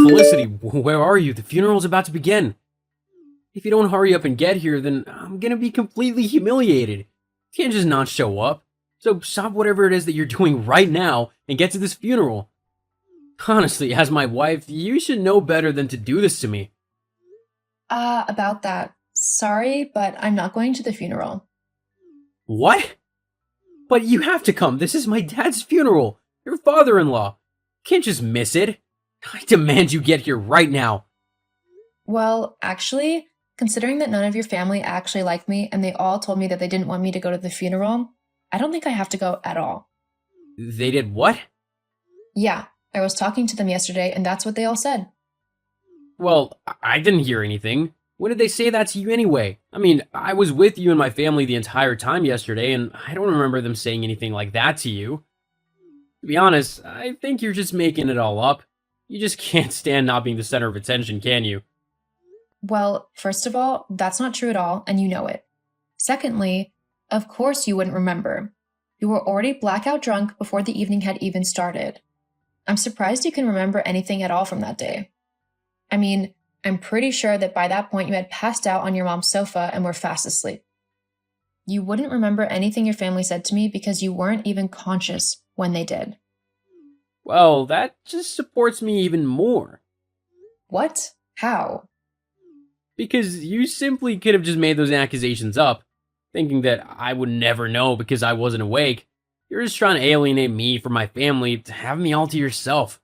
Felicity, where are you? The funeral's about to begin. If you don't hurry up and get here, then I'm gonna be completely humiliated. You can't just not show up. So stop whatever it is that you're doing right now and get to this funeral. Honestly, as my wife, you should know better than to do this to me. About that. Sorry, but I'm not going to the funeral. What? But you have to come. This is my dad's funeral. Your father-in-law. Can't just miss it. I demand you get here right now. Well, actually, considering that none of your family actually like me and they all told me that they didn't want me to go to the funeral, I don't think I have to go at all. They did what? Yeah, I was talking to them yesterday and that's what they all said. Well, I didn't hear anything. When did they say that to you anyway? I mean, I was with you and my family the entire time yesterday, and I don't remember them saying anything like that to you. To be honest, I think you're just making it all up. You just can't stand not being the center of attention, can you? Well, first of all, that's not true at all, and you know it. Secondly, of course you wouldn't remember. You were already blackout drunk before the evening had even started. I'm surprised you can remember anything at all from that day. I mean, I'm pretty sure that by that point you had passed out on your mom's sofa and were fast asleep. You wouldn't remember anything your family said to me because you weren't even conscious when they did. Well, that just supports me even more. What? How? Because you simply could have just made those accusations up, thinking that I would never know because I wasn't awake. You're just trying to alienate me from my family to have me all to yourself.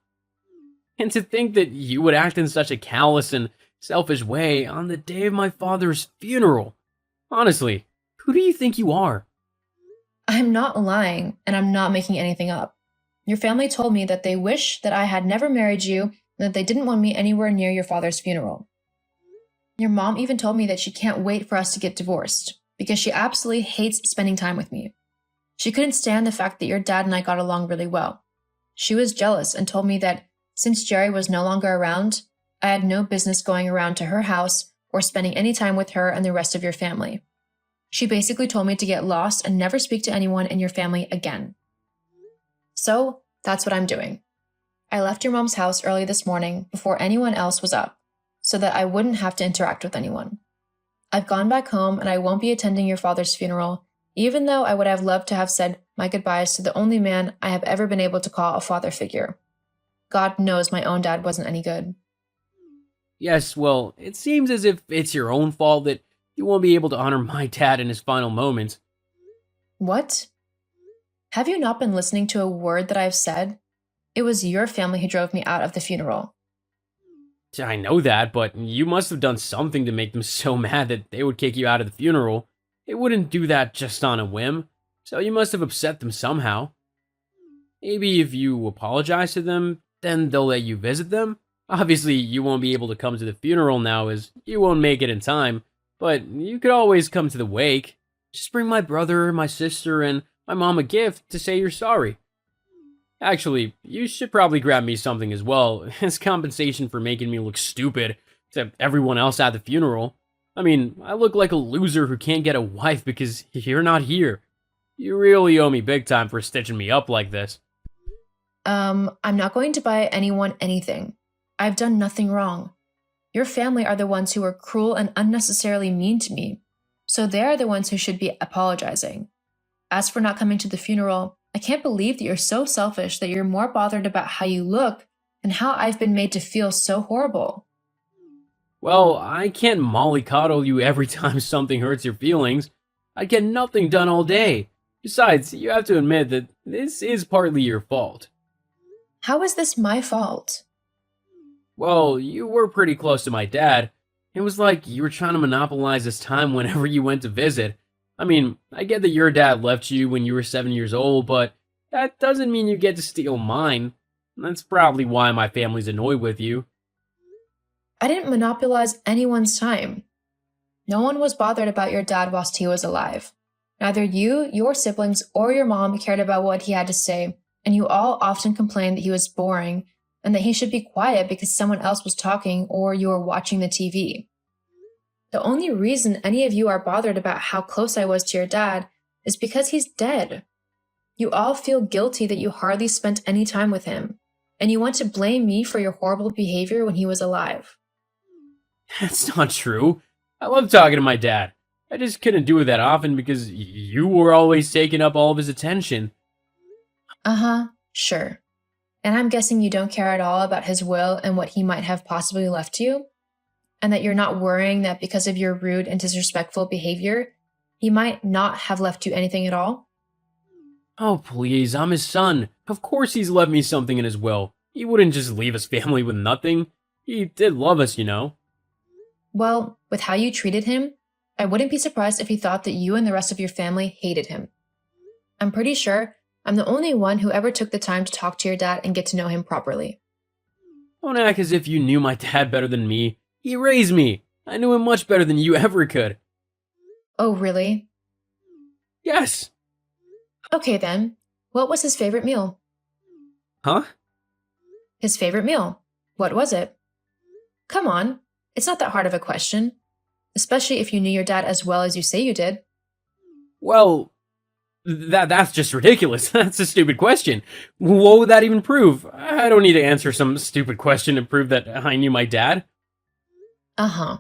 And to think that you would act in such a callous and selfish way on the day of my father's funeral. Honestly, who do you think you are? I'm not lying, and I'm not making anything up. Your family told me that they wish that I had never married you and that they didn't want me anywhere near your father's funeral. Your mom even told me that she can't wait for us to get divorced because she absolutely hates spending time with me. She couldn't stand the fact that your dad and I got along really well. She was jealous and told me that since Jerry was no longer around, I had no business going around to her house or spending any time with her and the rest of your family. She basically told me to get lost and never speak to anyone in your family again. So, that's what I'm doing. I left your mom's house early this morning before anyone else was up, so that I wouldn't have to interact with anyone. I've gone back home and I won't be attending your father's funeral, even though I would have loved to have said my goodbyes to the only man I have ever been able to call a father figure. God knows my own dad wasn't any good. Yes, well, it seems as if it's your own fault that you won't be able to honor my dad in his final moments. What? Have you not been listening to a word that I've said? It was your family who drove me out of the funeral. I know that, but you must have done something to make them so mad that they would kick you out of the funeral. They wouldn't do that just on a whim, so you must have upset them somehow. Maybe if you apologize to them, then they'll let you visit them. Obviously, you won't be able to come to the funeral now as you won't make it in time, but you could always come to the wake. Just bring my brother, my sister, and my mom a gift to say you're sorry. Actually, you should probably grab me something as well, as compensation for making me look stupid to everyone else at the funeral. I mean, I look like a loser who can't get a wife because you're not here. You really owe me big time for stitching me up like this. I'm not going to buy anyone anything. I've done nothing wrong. Your family are the ones who were cruel and unnecessarily mean to me, so they are the ones who should be apologizing. As for not coming to the funeral, I can't believe that you're so selfish that you're more bothered about how you look and how I've been made to feel so horrible. Well, I can't mollycoddle you every time something hurts your feelings. I get nothing done all day. Besides, you have to admit that this is partly your fault. How is this my fault? Well, you were pretty close to my dad. It was like you were trying to monopolize his time whenever you went to visit. I mean, I get that your dad left you when you were 7 years old, but that doesn't mean you get to steal mine. That's probably why my family's annoyed with you. I didn't monopolize anyone's time. No one was bothered about your dad whilst he was alive. Neither you, your siblings, or your mom cared about what he had to say, and you all often complained that he was boring and that he should be quiet because someone else was talking or you were watching the TV. The only reason any of you are bothered about how close I was to your dad is because he's dead. You all feel guilty that you hardly spent any time with him. and you want to blame me for your horrible behavior when he was alive. That's not true. I love talking to my dad. I just couldn't do it that often because you were always taking up all of his attention. Uh-huh, sure. And I'm guessing you don't care at all about his will and what he might have possibly left you? And that you're not worrying that because of your rude and disrespectful behavior, he might not have left you anything at all? Oh, please, I'm his son. Of course he's left me something in his will. He wouldn't just leave his family with nothing. He did love us, you know. Well, with how you treated him, I wouldn't be surprised if he thought that you and the rest of your family hated him. I'm pretty sure I'm the only one who ever took the time to talk to your dad and get to know him properly. Don't act as if you knew my dad better than me. He raised me. I knew him much better than you ever could. Oh, really? Yes. Okay then. What was his favorite meal? Huh? His favorite meal. What was it? Come on. It's not that hard of a question. Especially if you knew your dad as well as you say you did. Well, that's just ridiculous. That's a stupid question. What would that even prove? I don't need to answer some stupid question to prove that I knew my dad. Uh-huh.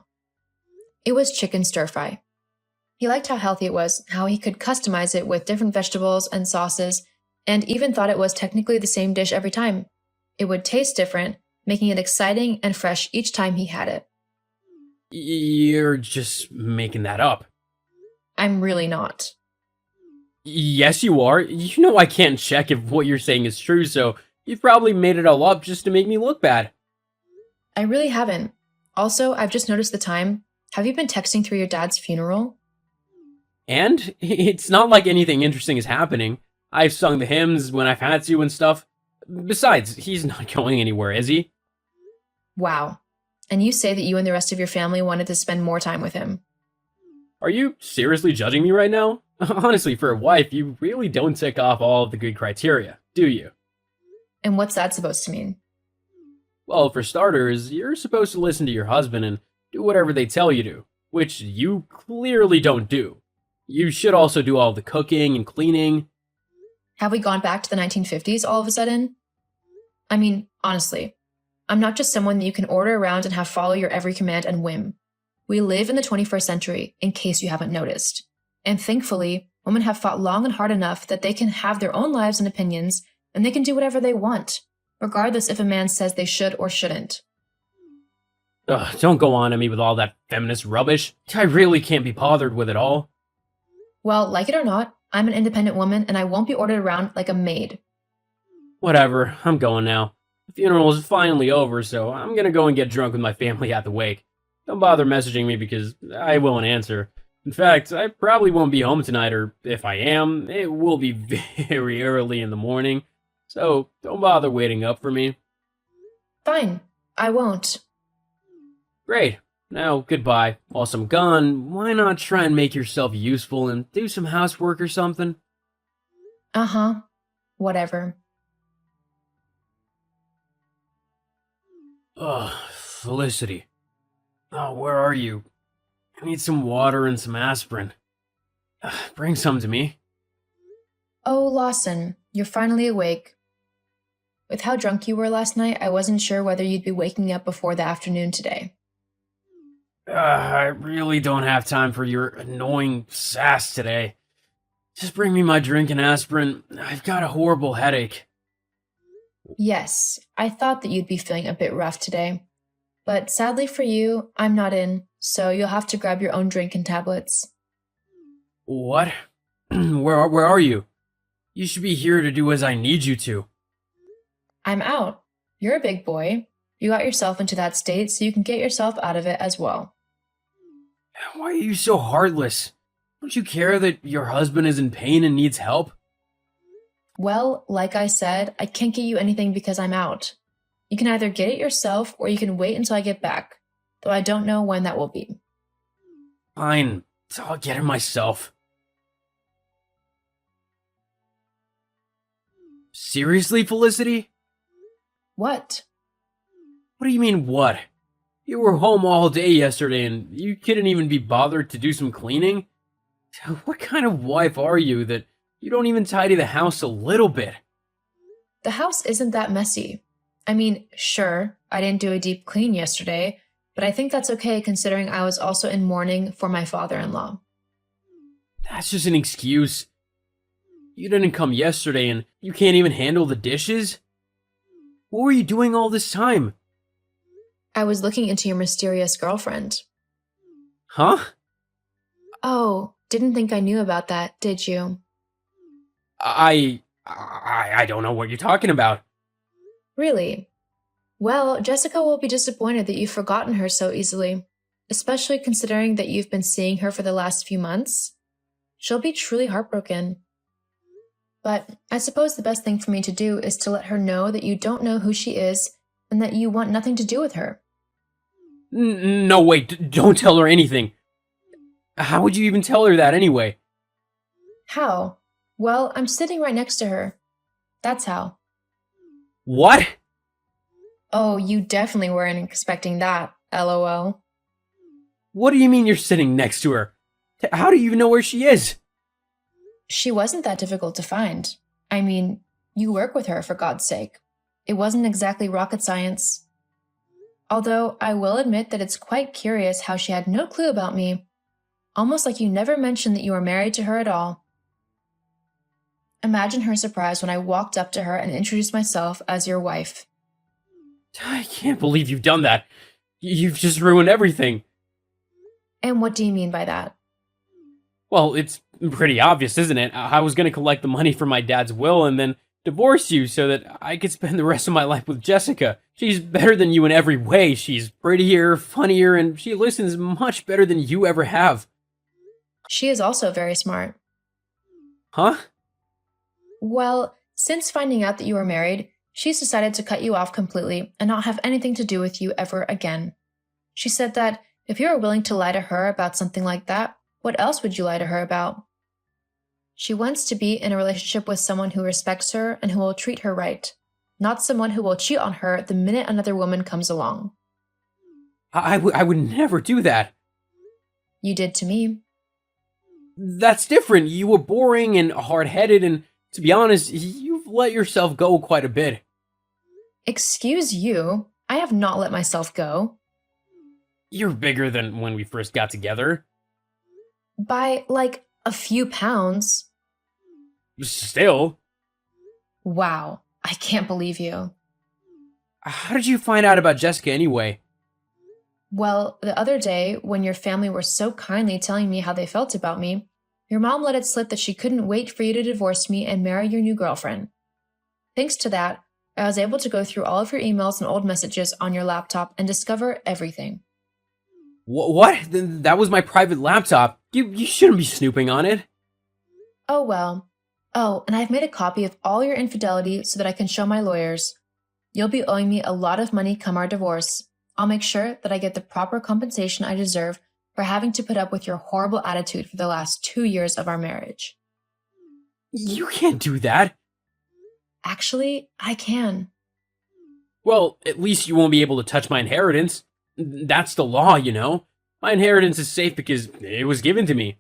It was chicken stir-fry. He liked how healthy it was, how he could customize it with different vegetables and sauces, and even thought it was technically the same dish every time. It would taste different, making it exciting and fresh each time he had it. You're just making that up. I'm really not. Yes, you are. You know I can't check if what you're saying is true, so you've probably made it all up just to make me look bad. I really haven't. Also, I've just noticed the time. Have you been texting through your dad's funeral? And it's not like anything interesting is happening. I've sung the hymns when I've had to and stuff. Besides, he's not going anywhere, is he? Wow. And you say that you and the rest of your family wanted to spend more time with him. Are you seriously judging me right now? Honestly, for a wife, you really don't tick off all of the good criteria, do you? And what's that supposed to mean? Well, for starters, you're supposed to listen to your husband and do whatever they tell you to, which you clearly don't do. You should also do all the cooking and cleaning. Have we gone back to the 1950s all of a sudden? I mean, honestly, I'm not just someone that you can order around and have follow your every command and whim. We live in the 21st century, in case you haven't noticed. And thankfully, women have fought long and hard enough that they can have their own lives and opinions, and they can do whatever they want, regardless if a man says they should or shouldn't. Ugh, don't go on at me with all that feminist rubbish. I really can't be bothered with it all. Well, like it or not, I'm an independent woman and I won't be ordered around like a maid. Whatever, I'm going now. The funeral is finally over, so I'm gonna go and get drunk with my family at the wake. Don't bother messaging me because I won't answer. In fact, I probably won't be home tonight, or if I am, it will be very early in the morning. So don't bother waiting up for me. Fine, I won't. Great. Now, goodbye. Whilst I'm gone, why not try and make yourself useful and do some housework or something? Uh-huh. Whatever. Ugh, Felicity. Oh, where are you? I need some water and some aspirin. Bring some to me. Oh, Lawson, you're finally awake. With how drunk you were last night, I wasn't sure whether you'd be waking up before the afternoon today. I really don't have time for your annoying sass today. Just bring me my drink and aspirin. I've got a horrible headache. Yes, I thought that you'd be feeling a bit rough today. But sadly for you, I'm not in, so you'll have to grab your own drink and tablets. What? Where are you? You should be here to do as I need you to. I'm out. You're a big boy. You got yourself into that state, so you can get yourself out of it as well. Why are you so heartless? Don't you care that your husband is in pain and needs help? Well, like I said, I can't get you anything because I'm out. You can either get it yourself or you can wait until I get back, though I don't know when that will be. Fine, I'll get it myself. Seriously, Felicity? What? What do you mean, what? You were home all day yesterday and you couldn't even be bothered to do some cleaning? What kind of wife are you that you don't even tidy the house a little bit? The house isn't that messy. I mean, sure, I didn't do a deep clean yesterday, but I think that's okay considering I was also in mourning for my father in law. That's just an excuse. You didn't come yesterday and you can't even handle the dishes? What were you doing all this time? I was looking into your mysterious girlfriend. Huh? Oh, didn't think I knew about that, did you? I don't know what you're talking about. Really? Well, Jessica will be disappointed that you've forgotten her so easily, especially considering that you've been seeing her for the last few months. She'll be truly heartbroken. But I suppose the best thing for me to do is to let her know that you don't know who she is and that you want nothing to do with her. No, wait, don't tell her anything. How would you even tell her that anyway? How? Well, I'm sitting right next to her. That's how. What? Oh, you definitely weren't expecting that, lol. What do you mean you're sitting next to her? How do you even know where she is? She wasn't that difficult to find. I mean, you work with her, for God's sake. It wasn't exactly rocket science. Although I will admit that it's quite curious how she had no clue about me, almost like you never mentioned that you were married to her at all. Imagine her surprise when I walked up to her and introduced myself as your wife. I can't believe you've done that. You've just ruined everything. And what do you mean by that? Well, it's pretty obvious, isn't it? I was going to collect the money from my dad's will and then divorce you so that I could spend the rest of my life with Jessica. She's better than you in every way. She's prettier, funnier, and she listens much better than you ever have. She is also very smart. Huh? Well, since finding out that you were married, she's decided to cut you off completely and not have anything to do with you ever again. She said that if you were willing to lie to her about something like that, what else would you lie to her about? She wants to be in a relationship with someone who respects her and who will treat her right, not someone who will cheat on her the minute another woman comes along. I would never do that. You did to me. That's different. You were boring and hard-headed, and to be honest, you've let yourself go quite a bit. Excuse you, I have not let myself go. You're bigger than when we first got together. By, like, a few pounds. Still. Wow, I can't believe you. How did you find out about Jessica anyway? Well, the other day, when your family were so kindly telling me how they felt about me, your mom let it slip that she couldn't wait for you to divorce me and marry your new girlfriend. Thanks to that, I was able to go through all of your emails and old messages on your laptop and discover everything. What? That was my private laptop. You shouldn't be snooping on it. Oh well. Oh, and I've made a copy of all your infidelity so that I can show my lawyers. You'll be owing me a lot of money come our divorce. I'll make sure that I get the proper compensation I deserve for having to put up with your horrible attitude for the last 2 years of our marriage. You can't do that. Actually, I can. Well, at least you won't be able to touch my inheritance. That's the law, you know. My inheritance is safe because it was given to me.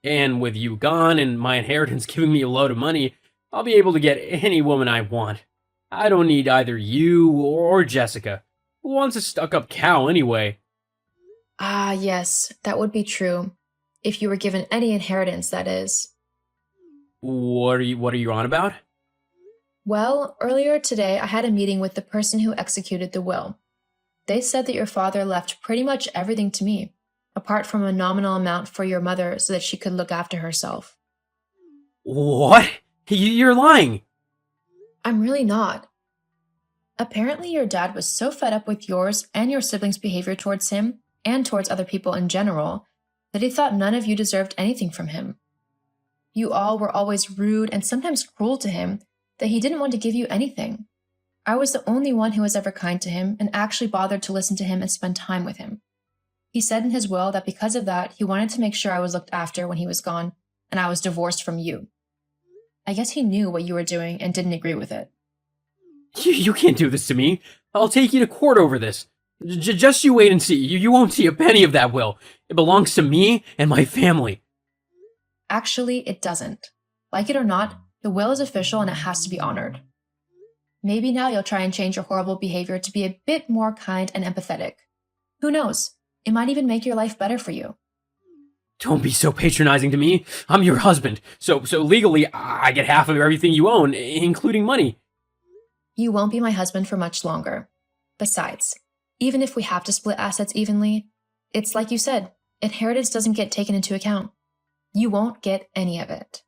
And with you gone and my inheritance giving me a load of money, I'll be able to get any woman I want. I don't need either you or Jessica. Who wants a stuck-up cow anyway? Ah, yes, that would be true. If you were given any inheritance, that is. What are you on about? Well, earlier today I had a meeting with the person who executed the will. They said that your father left pretty much everything to me, apart from a nominal amount for your mother so that she could look after herself. What? You're lying. I'm really not. Apparently your dad was so fed up with yours and your siblings' behavior towards him, and towards other people in general, that he thought none of you deserved anything from him. You all were always rude and sometimes cruel to him, that he didn't want to give you anything. I was the only one who was ever kind to him and actually bothered to listen to him and spend time with him. He said in his will that because of that, he wanted to make sure I was looked after when he was gone, and I was divorced from you. I guess he knew what you were doing and didn't agree with it. You can't do this to me. I'll take you to court over this. Just you wait and see. You won't see a penny of that will. It belongs to me and my family. Actually, it doesn't. Like it or not, the will is official and it has to be honored. Maybe now you'll try and change your horrible behavior to be a bit more kind and empathetic. Who knows? It might even make your life better for you. Don't be so patronizing to me. I'm your husband, so legally I get half of everything you own, including money. You won't be my husband for much longer. Besides, even if we have to split assets evenly, it's like you said, inheritance doesn't get taken into account. You won't get any of it.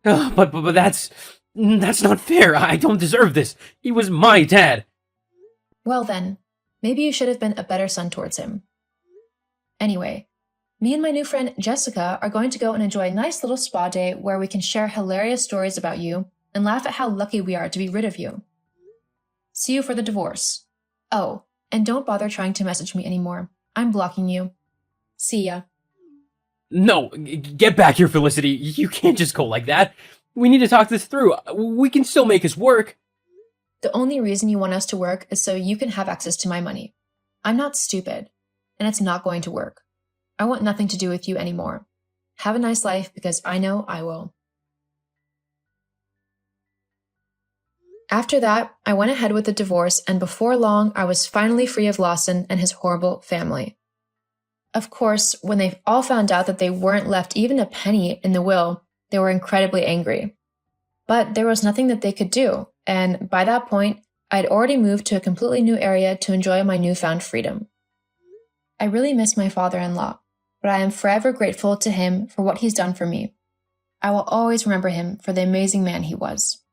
But that's not fair. I don't deserve this. He was my dad. Well then, maybe you should have been a better son towards him. Anyway, me and my new friend Jessica are going to go and enjoy a nice little spa day where we can share hilarious stories about you and laugh at how lucky we are to be rid of you. See you for the divorce. Oh, and don't bother trying to message me anymore. I'm blocking you. See ya. No, get back here, Felicity. You can't just go like that. We need to talk this through. We can still make this work. The only reason you want us to work is so you can have access to my money. I'm not stupid, and it's not going to work. I want nothing to do with you anymore. Have a nice life because I know I will. After that, I went ahead with the divorce, and before long, I was finally free of Lawson and his horrible family. Of course, when they all found out that they weren't left even a penny in the will, they were incredibly angry. But there was nothing that they could do, and by that point, I had already moved to a completely new area to enjoy my newfound freedom. I really miss my father-in-law, but I am forever grateful to him for what he's done for me. I will always remember him for the amazing man he was.